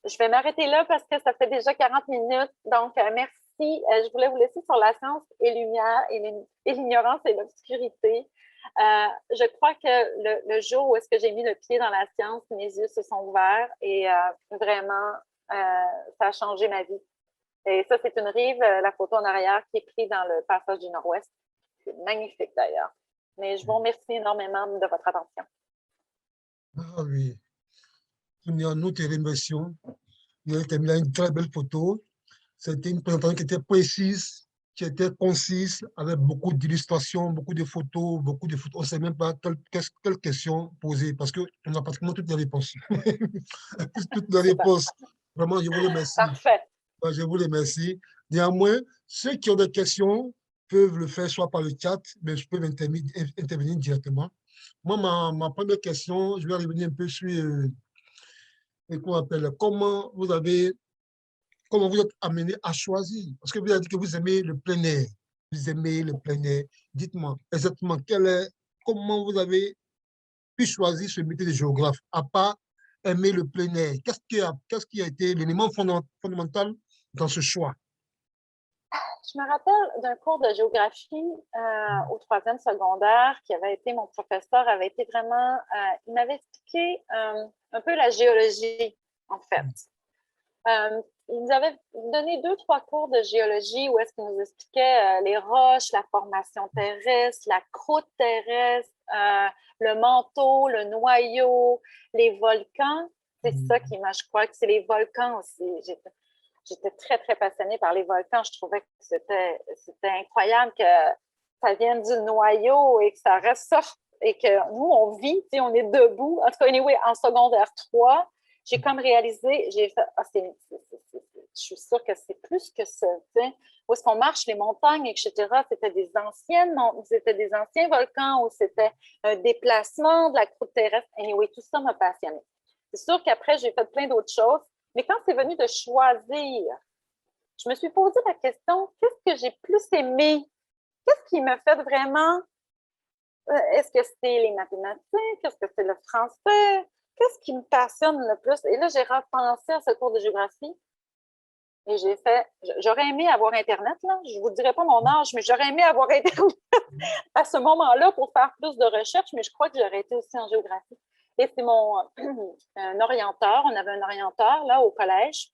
Je vais m'arrêter là parce que ça fait déjà 40 minutes. Donc, merci. Je voulais vous laisser sur la science et lumière et l'ignorance et l'obscurité. Je crois que le jour où est-ce que j'ai mis le pied dans la science, mes yeux se sont ouverts et vraiment, ça a changé ma vie. Et ça, c'est une rive, la photo en arrière, qui est prise dans le passage du Nord-Ouest. C'est magnifique d'ailleurs. Mais je vous remercie énormément de votre attention. Ah oui, nous te remercions. Il a une très belle photo. C'était une présentation qui était précise, qui était concise, avec beaucoup d'illustrations, beaucoup de photos, On ne sait même pas quelle question poser parce qu'on a pratiquement toutes les réponses. Toutes les Super. réponses. Vraiment, je vous remercie. Parfait. Je vous remercie. Néanmoins, ceux qui ont des questions peuvent le faire soit par le chat, mais je peux intervenir directement. Moi, ma première question, je vais revenir un peu sur comment vous êtes amené à choisir. Parce que vous avez dit que vous aimez le plein air. Vous aimez le plein air. Dites-moi exactement comment vous avez pu choisir ce métier de géographe, à part aimer le plein air. Qu'est-ce qui a été l'élément fondamental dans ce choix? Je me rappelle d'un cours de géographie au troisième secondaire qui avait été, mon professeur avait été vraiment, il m'avait expliqué un peu la géologie, en fait. Il nous avait donné 2-3 cours de géologie où est-ce qu'il nous expliquait les roches, la formation terrestre, la croûte terrestre, le manteau, le noyau, les volcans. C'est ça qui m'a, je crois que c'est les volcans aussi. J'étais très, très passionnée par les volcans. Je trouvais que c'était incroyable que ça vienne du noyau et que ça ressorte et que nous, on vit, on est debout. En tout cas, anyway, en secondaire 3, j'ai comme réalisé, j'ai fait, je suis sûre que c'est plus que ça. Où est-ce qu'on marche, les montagnes, etc., c'était des anciens volcans ou c'était un déplacement de la croûte terrestre. Anyway, tout ça m'a passionnée. C'est sûr qu'après, j'ai fait plein d'autres choses, mais quand c'est venu de choisir, je me suis posé la question, qu'est-ce que j'ai plus aimé? Qu'est-ce qui me fait vraiment? Est-ce que c'est les mathématiques? Est-ce que c'est le français? Qu'est-ce qui me passionne le plus? Et là, j'ai repensé à ce cours de géographie et j'ai fait, j'aurais aimé avoir Internet, là. Je ne vous dirai pas mon âge, mais j'aurais aimé avoir Internet à ce moment-là pour faire plus de recherches, mais je crois que j'aurais été aussi en géographie. Et c'est un orienteur, on avait un orienteur là au collège.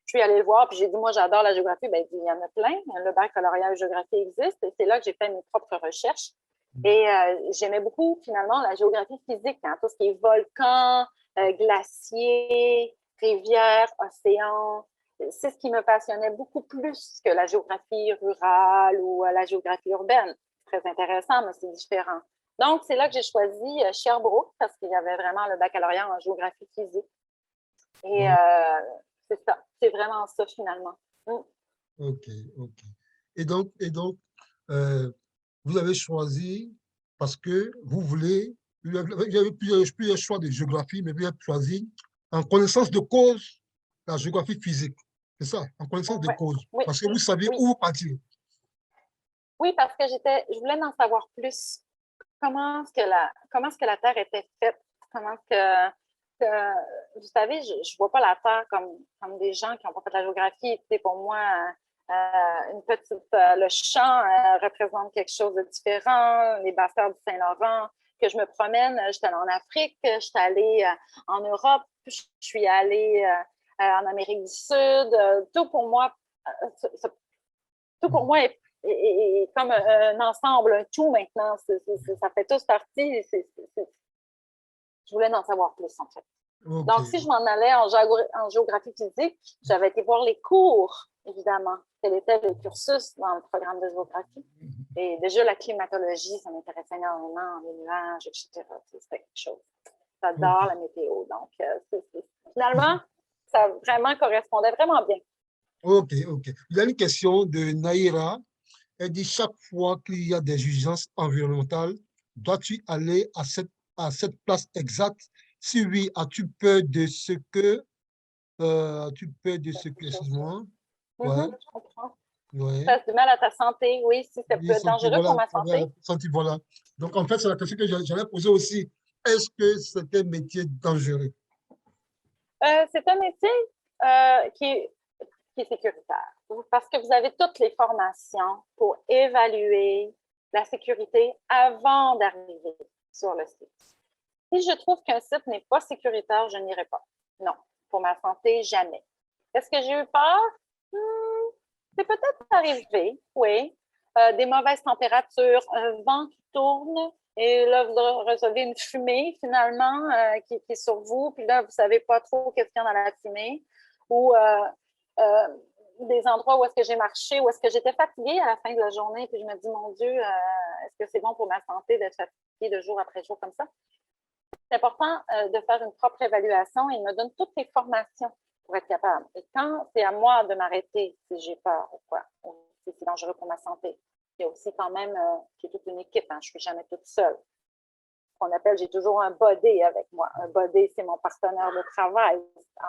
Je suis allée le voir, puis j'ai dit, moi, j'adore la géographie. Ben, il y en a plein. Le baccalauréat en géographie existe. Et c'est là que j'ai fait mes propres recherches. Et j'aimais beaucoup, finalement, la géographie physique, hein, tout ce qui est volcans, glaciers, rivières, océans. C'est ce qui me passionnait beaucoup plus que la géographie rurale ou la géographie urbaine. Très intéressant, mais c'est différent. Donc, c'est là que j'ai choisi Sherbrooke parce qu'il y avait vraiment le baccalauréat en géographie physique. Et c'est ça, c'est vraiment ça finalement. Ok, ok. Et donc vous avez choisi parce que vous voulez, il y avait plusieurs choix de géographie, mais vous avez choisi en connaissance de cause la géographie physique. C'est ça, en connaissance de Ouais. cause. Oui, Parce que vous savez oui. où partir. Oui, parce que je voulais en savoir plus. Comment est-ce que la Terre était faite? Comment est-ce vous savez, je ne vois pas la Terre comme des gens qui n'ont pas fait de la géographie. C'est pour moi, le champ représente quelque chose de différent, les basses-terres du Saint-Laurent, que je me promène, j'étais allée en Afrique, j'étais allée en Europe, je suis allée en Amérique du Sud. Tout pour moi, est comme un ensemble, un tout maintenant. Ça fait tous partie. Je voulais en savoir plus, en fait. Ok. Donc, si je m'en allais en géographie physique, j'avais été voir les cours, évidemment. Quel était le cursus dans le programme de géographie. Et déjà, la climatologie, ça m'intéressait énormément, les nuages, etc. C'était quelque chose. J'adore la météo. Donc, finalement, ça vraiment correspondait vraiment bien. OK, OK. Il y a une question de Naïra. Elle dit, chaque fois qu'il y a des urgences environnementales, dois-tu aller à cette place exacte? Si oui, as-tu peur de ce que, excuse-moi, ouais, Je comprends. ouais, Ça fait du mal à ta santé, oui, si ça peut oui, être dangereux pour voilà, ma voilà, santé. voilà. Donc, en fait, c'est la question que j'avais posée aussi. Est-ce que c'est un métier dangereux? C'est un métier qui est sécuritaire parce que vous avez toutes les formations pour évaluer la sécurité avant d'arriver sur le site. Si je trouve qu'un site n'est pas sécuritaire, je n'irai pas. Non, pour ma santé, jamais. Est-ce que j'ai eu peur? C'est peut-être arrivé, oui. Des mauvaises températures, un vent qui tourne, et là, vous recevez une fumée, finalement, qui est sur vous, puis là, vous ne savez pas trop qu'est-ce qu'il y a dans la fumée. Ou euh, des endroits où est-ce que j'ai marché, où est-ce que j'étais fatiguée à la fin de la journée, puis je me dis, mon Dieu, est-ce que c'est bon pour ma santé d'être fatiguée de jour après jour comme ça? C'est important de faire une propre évaluation et il me donne toutes les formations pour être capable. Et quand c'est à moi de m'arrêter si j'ai peur ou quoi, ou si c'est dangereux pour ma santé, il y a aussi quand même, j'ai toute une équipe, hein, je ne suis jamais toute seule. Qu'on appelle, j'ai toujours un body avec moi. Un body, c'est mon partenaire de travail.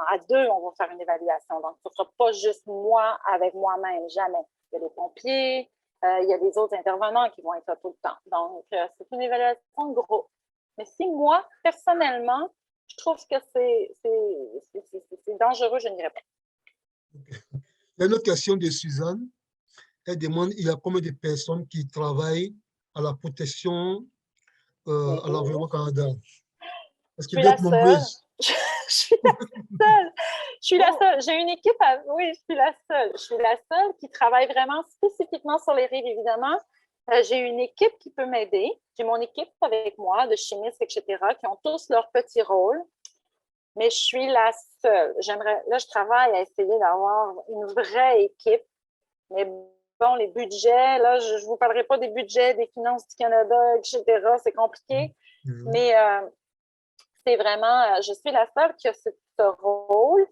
À deux, on va faire une évaluation. Donc, ce ne sera pas juste moi avec moi-même, jamais. Il y a les pompiers, il y a les autres intervenants qui vont être là tout le temps. Donc, c'est une évaluation de groupe. Mais si moi, personnellement, je trouve que c'est dangereux, je n'irai pas. Il y a une autre question de Suzanne. Elle demande, il y a combien de personnes qui travaillent à la protection à l'environnement Canada? Est-ce Je qu'il suis doit la être seule. nombreuse? Je suis la seule. Je suis la Oh, seule. J'ai une équipe, oui, je suis la seule. Je suis la seule qui travaille vraiment spécifiquement sur les rives, évidemment. J'ai une équipe qui peut m'aider. J'ai mon équipe avec moi, de chimistes, etc., qui ont tous leur petit rôle. Mais je suis la seule. Là, je travaille à essayer d'avoir une vraie équipe. Mais bon, les budgets, là, je ne vous parlerai pas des budgets, des finances du Canada, etc. C'est compliqué. Mais c'est vraiment, je suis la seule qui a ce rôle.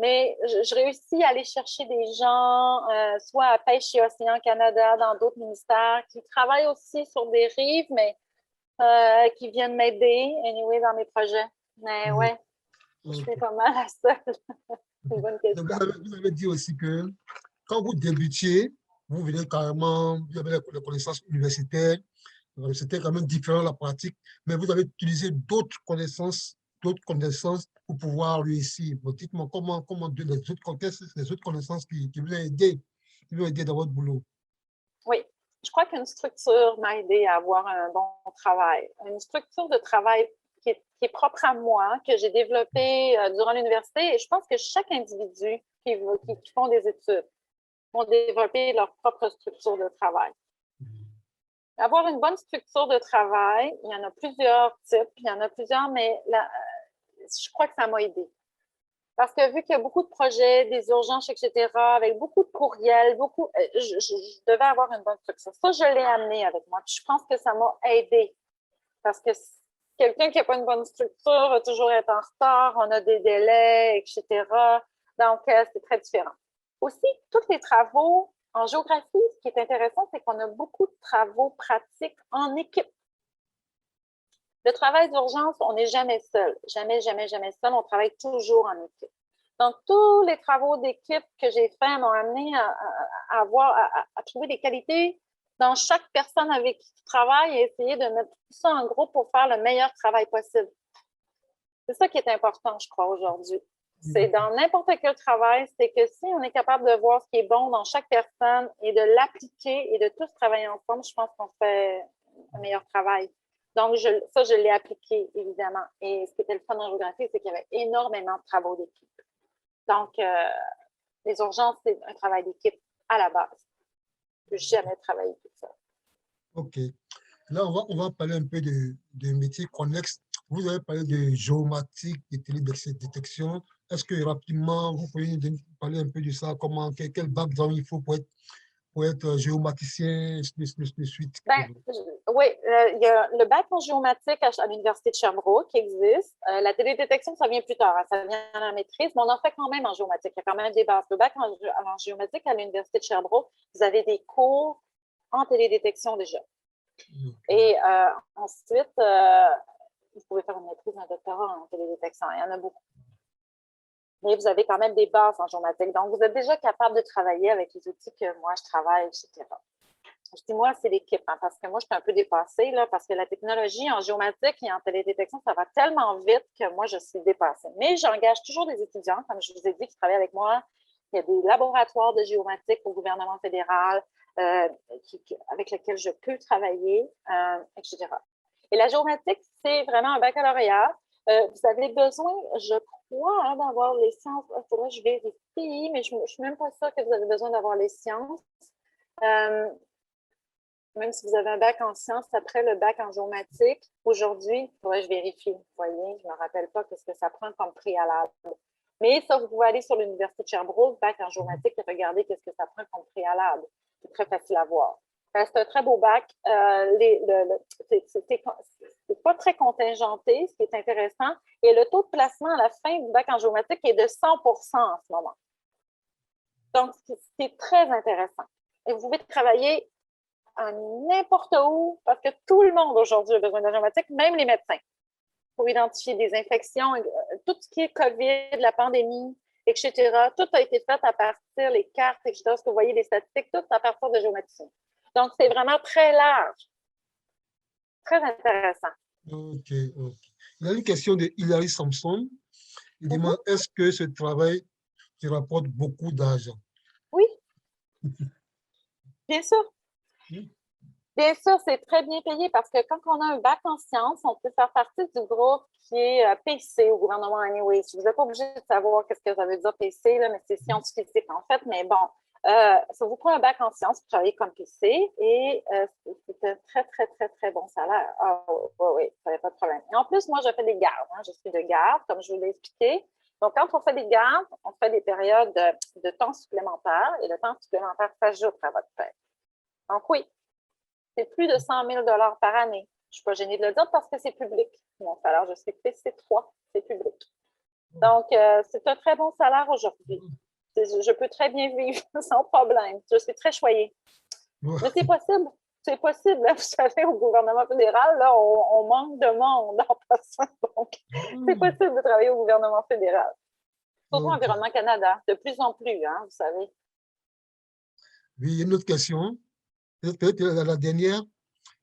Mais je réussis à aller chercher des gens, soit à Pêche et Océan Canada, dans d'autres ministères, qui travaillent aussi sur des rives, mais qui viennent m'aider, anyway, dans mes projets. Mais ouais, je suis ok. pas mal la seule. C'est une bonne Donc, question. vous avez dit aussi que quand vous débutiez, vous venez carrément, vous avez les connaissances universitaires, c'était quand même différent la pratique, mais vous avez utilisé d'autres connaissances pour pouvoir réussir. Bon, dites-moi comment les autres connaissances qui vous ont aidé dans votre boulot. Oui, je crois qu'une structure m'a aidé à avoir un bon travail. Une structure de travail qui est propre à moi, que j'ai développée durant l'université. Et je pense que chaque individu qui font des études vont développer leur propre structure de travail. Avoir une bonne structure de travail, il y en a plusieurs types, il y en a plusieurs, mais je crois que ça m'a aidé. Parce que vu qu'il y a beaucoup de projets, des urgences, etc., avec beaucoup de courriels, je devais avoir une bonne structure. Ça, je l'ai amené avec moi. Puis je pense que ça m'a aidé. Parce que quelqu'un qui n'a pas une bonne structure va toujours être en retard, on a des délais, etc. Donc, c'est très différent. Aussi, tous les travaux en géographie, ce qui est intéressant, c'est qu'on a beaucoup de travaux pratiques en équipe. Le travail d'urgence, on n'est jamais seul. Jamais, jamais, jamais seul. On travaille toujours en équipe. Donc, tous les travaux d'équipe que j'ai faits m'ont amené à trouver des qualités dans chaque personne avec qui tu travailles et essayer de mettre tout ça en groupe pour faire le meilleur travail possible. C'est ça qui est important, je crois, aujourd'hui. C'est dans n'importe quel travail, c'est que si on est capable de voir ce qui est bon dans chaque personne et de l'appliquer et de tous travailler ensemble, je pense qu'on fait un meilleur travail. Donc, je l'ai appliqué, évidemment. Et ce qui était le fun en géographie, c'est qu'il y avait énormément de travaux d'équipe. Donc, les urgences, c'est un travail d'équipe à la base. Je n'ai jamais travaillé tout ça. OK. Là, on va parler un peu de métiers connexes. Vous avez parlé de géomatique, de télédétection. Est-ce que rapidement, vous pouvez nous parler un peu de ça? Quel background il faut pour être géomaticien, de suite? Ben, Oui, il y a le bac en géomatique à l'Université de Sherbrooke qui existe. La télédétection, ça vient plus tard, hein, ça vient à la maîtrise, mais on en fait quand même en géomatique. Il y a quand même des bases. Le bac en géomatique à l'Université de Sherbrooke, vous avez des cours en télédétection déjà. Et ensuite, vous pouvez faire une maîtrise, un doctorat en télédétection. Il y en a beaucoup. Mais vous avez quand même des bases en géomatique. Donc, vous êtes déjà capable de travailler avec les outils que moi, je travaille, etc. Je dis moi, c'est l'équipe, hein, parce que moi, je suis un peu dépassée, là, parce que la technologie en géomatique et en télédétection, ça va tellement vite que moi, je suis dépassée. Mais j'engage toujours des étudiants, comme je vous ai dit, qui travaillent avec moi. Il y a des laboratoires de géomatique au gouvernement fédéral avec lesquels je peux travailler, etc. Et la géomatique, c'est vraiment un baccalauréat. Vous avez besoin, je crois, hein, d'avoir les sciences. Il faudrait que je vérifie, mais je ne suis même pas sûre que vous avez besoin d'avoir les sciences. Même si vous avez un bac en sciences, après le bac en géomatique, aujourd'hui, il faudrait que je vérifie. Vous voyez, je ne me rappelle pas ce que ça prend comme préalable. Mais ça, vous pouvez aller sur l'Université de Sherbrooke, bac en géomatique, et regarder ce que ça prend comme préalable. C'est très facile à voir. C'est un très beau bac. C'est pas très contingenté, ce qui est intéressant. Et le taux de placement à la fin du bac en géomatique est de 100 % en ce moment. Donc, c'est très intéressant. Et vous pouvez travailler à n'importe où, parce que tout le monde aujourd'hui a besoin de géomatique, même les médecins, pour identifier des infections, tout ce qui est COVID, la pandémie, etc. Tout a été fait à partir des cartes, etc. Ce que vous voyez, les statistiques, tout à partir de géométrie. Donc, c'est vraiment très large, très intéressant. OK, OK. Il y a une question de Hilary Sampson. Il demande, est-ce que ce travail te rapporte beaucoup d'argent? Oui, bien sûr. Oui. Bien sûr, c'est très bien payé parce que quand on a un bac en sciences, on peut faire partie du groupe qui est PC au gouvernement Anyway. Vous n'êtes pas obligé de savoir qu'est-ce que ça veut dire PC, là, mais c'est sciences physiques en fait. Mais bon, ça vous prend un bac en sciences pour travailler comme PC et c'est un très, très, très, très bon salaire. Ah oui, oui, ça n'avait pas de problème. Et en plus, moi, je fais des gardes. Hein, je suis de garde, comme je vous l'ai expliqué. Donc, quand on fait des gardes, on fait des périodes de temps supplémentaires et le temps supplémentaire s'ajoute à votre paie. Donc, oui, c'est plus de 100 000 $ par année. Je ne suis pas gênée de le dire parce que c'est public. Mon salaire, je suis PC3, c'est public. Donc, c'est un très bon salaire aujourd'hui. Je peux très bien vivre sans problème. Je suis très choyée. Mais c'est possible. C'est possible. Là, vous savez, au gouvernement fédéral, là, on manque de monde en passant. Donc, c'est possible de travailler au gouvernement fédéral. Surtout Environnement Canada, de plus en plus, hein, vous savez. Oui, il y a une autre question. Peut-être la dernière.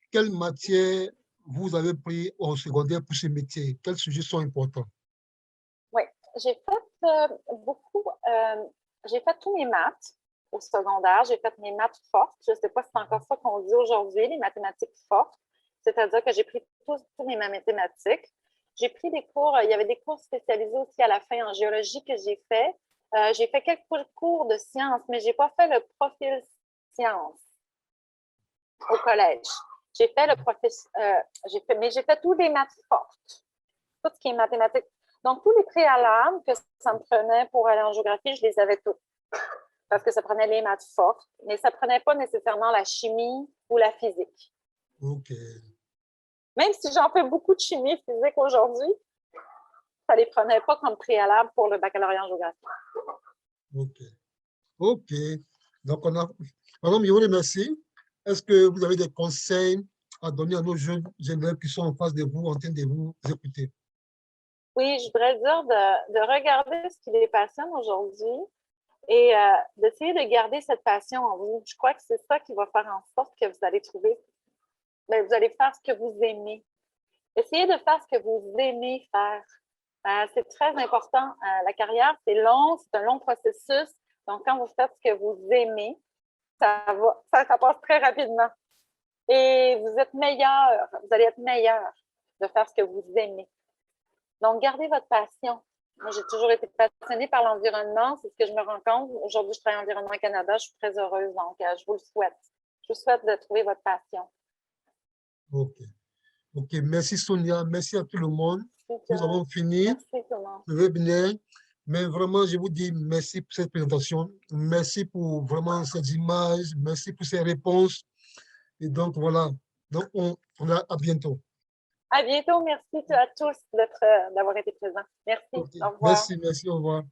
Quelle matière vous avez pris au secondaire pour ce métier? Quels sujets sont importants? Oui, j'ai fait beaucoup. J'ai fait tous mes maths au secondaire. J'ai fait mes maths fortes. Je ne sais pas si c'est encore ça qu'on dit aujourd'hui, les mathématiques fortes. C'est-à-dire que j'ai pris tous mes mathématiques. J'ai pris des cours, il y avait des cours spécialisés aussi à la fin en géologie que j'ai fait. J'ai fait quelques cours de sciences, mais je n'ai pas fait le profil sciences au collège. J'ai fait le profil, mais j'ai fait tous les maths fortes, tout ce qui est mathématiques. Donc, tous les préalables que ça me prenait pour aller en géographie, je les avais tous. Parce que ça prenait les maths fortes, mais ça ne prenait pas nécessairement la chimie ou la physique. OK. Même si j'en fais beaucoup de chimie et physique aujourd'hui, ça ne les prenait pas comme préalable pour le baccalauréat en géographie. OK. OK. Donc, Madame Yvonne, merci. Est-ce que vous avez des conseils à donner à nos jeunes élèves qui sont en face de vous, en train de vous écouter? Oui, je voudrais dire de regarder ce qui les passionne aujourd'hui et d'essayer de garder cette passion en vous. Je crois que c'est ça qui va faire en sorte que vous allez trouver, bien, vous allez faire ce que vous aimez. Essayez de faire ce que vous aimez faire. C'est très important. La carrière, c'est long, c'est un long processus. Donc, quand vous faites ce que vous aimez, ça passe très rapidement. Et vous êtes meilleur, vous allez être meilleur de faire ce que vous aimez. Donc, gardez votre passion. Moi, j'ai toujours été passionnée par l'environnement. C'est ce que je me rends compte. Aujourd'hui, je travaille en Environnement Canada. Je suis très heureuse. Donc, je vous le souhaite. Je vous souhaite de trouver votre passion. OK. OK. Merci Sonia. Merci à tout le monde. Nous avons fini le webinaire. Mais vraiment, je vous dis merci pour cette présentation. Merci pour vraiment ces images. Merci pour ces réponses. Et donc, voilà. Donc, on a à bientôt. À bientôt. Merci à tous d'avoir été présents. Merci. Ok. Au revoir. Merci, merci, au revoir.